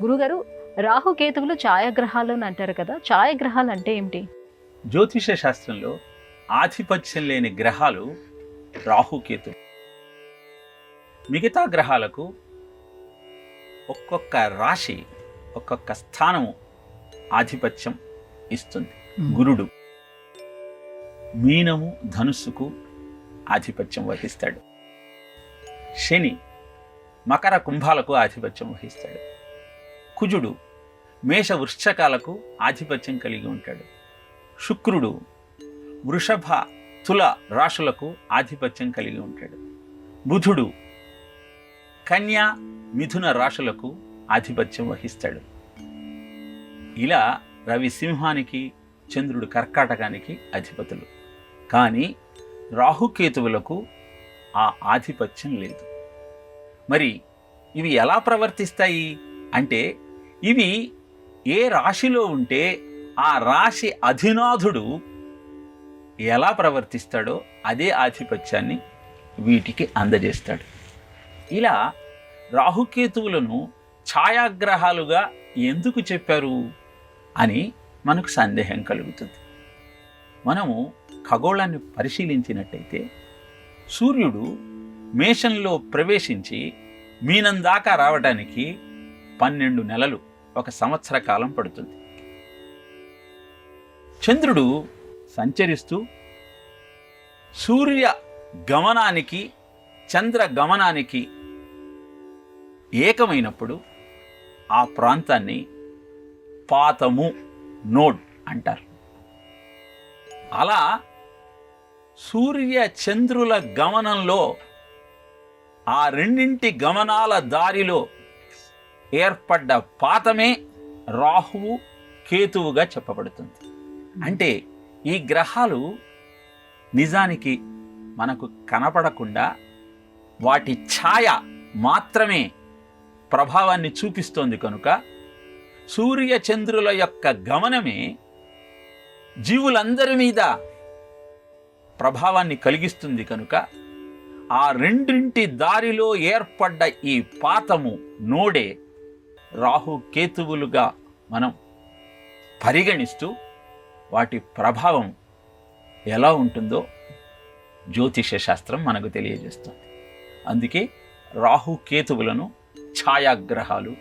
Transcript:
గురుగారు, రాహుకేతువులు ఛాయాగ్రహాలు అని అంటారు కదా, ఛాయాగ్రహాలు అంటే ఏమిటి? జ్యోతిష శాస్త్రంలో ఆధిపత్యం లేని గ్రహాలు రాహుకేతు. మిగతా గ్రహాలకు ఒక్కొక్క రాశి ఒక్కొక్క స్థానము ఆధిపత్యం ఇస్తుంది. గురుడు మీనము ధనుస్సుకు ఆధిపత్యం వహిస్తాడు. శని మకర కుంభాలకు ఆధిపత్యం వహిస్తాడు. కుజుడు మేష వృశ్చకాలకు ఆధిపత్యం కలిగి ఉంటాడు. శుక్రుడు వృషభ తుల రాశులకు ఆధిపత్యం కలిగి ఉంటాడు. బుధుడు కన్యా మిథున రాశులకు ఆధిపత్యం వహిస్తాడు. ఇలా రవి సింహానికి, చంద్రుడు కర్కాటకానికి అధిపతులు. కానీ రాహుకేతువులకు ఆ ఆధిపత్యం లేదు. మరి ఇవి ఎలా ప్రవర్తిస్తాయి అంటే, ఇవి ఏ రాశిలో ఉంటే ఆ రాశి అధినాథుడు ఎలా ప్రవర్తిస్తాడో అదే ఆధిపత్యాన్ని వీటికి అందజేస్తాడు. ఇలా రాహుకేతువులను ఛాయాగ్రహాలుగా ఎందుకు చెప్పారు అని మనకు సందేహం కలుగుతుంది. మనము ఖగోళాన్ని పరిశీలించినట్టయితే సూర్యుడు మేషంలో ప్రవేశించి మీనం దాకా రావడానికి 12 నెలలు, 1 సంవత్సర కాలం పడుతుంది. చంద్రుడు సంచరిస్తూ సూర్య గమనానికి చంద్ర గమనానికి ఏకమైనప్పుడు ఆ ప్రాంతాన్ని పాతము, నోడ్ అంటారు. అలా సూర్య చంద్రుల గమనంలో ఆ రెండింటి గమనాల దారిలో ఏర్పడ్డ పాతమే రాహువు కేతువుగా చెప్పబడుతుంది. అంటే ఈ గ్రహాలు నిజానికి మనకు కనపడకుండా వాటి ఛాయ మాత్రమే ప్రభావాన్ని చూపిస్తోంది కనుక, సూర్య చంద్రుల యొక్క గమనమే జీవులందరి మీద ప్రభావాన్ని కలిగిస్తుంది కనుక, ఆ రెండింటి దారిలో ఏర్పడ్డ ఈ పాతము, నోడే రాహు కేతువులుగా మనం పరిగణిస్తూ వాటి ప్రభావం ఎలా ఉంటుందో జ్యోతిష శాస్త్రం మనకు తెలియజేస్తుంది. అందుకే రాహు కేతువులను ఛాయాగ్రహాలు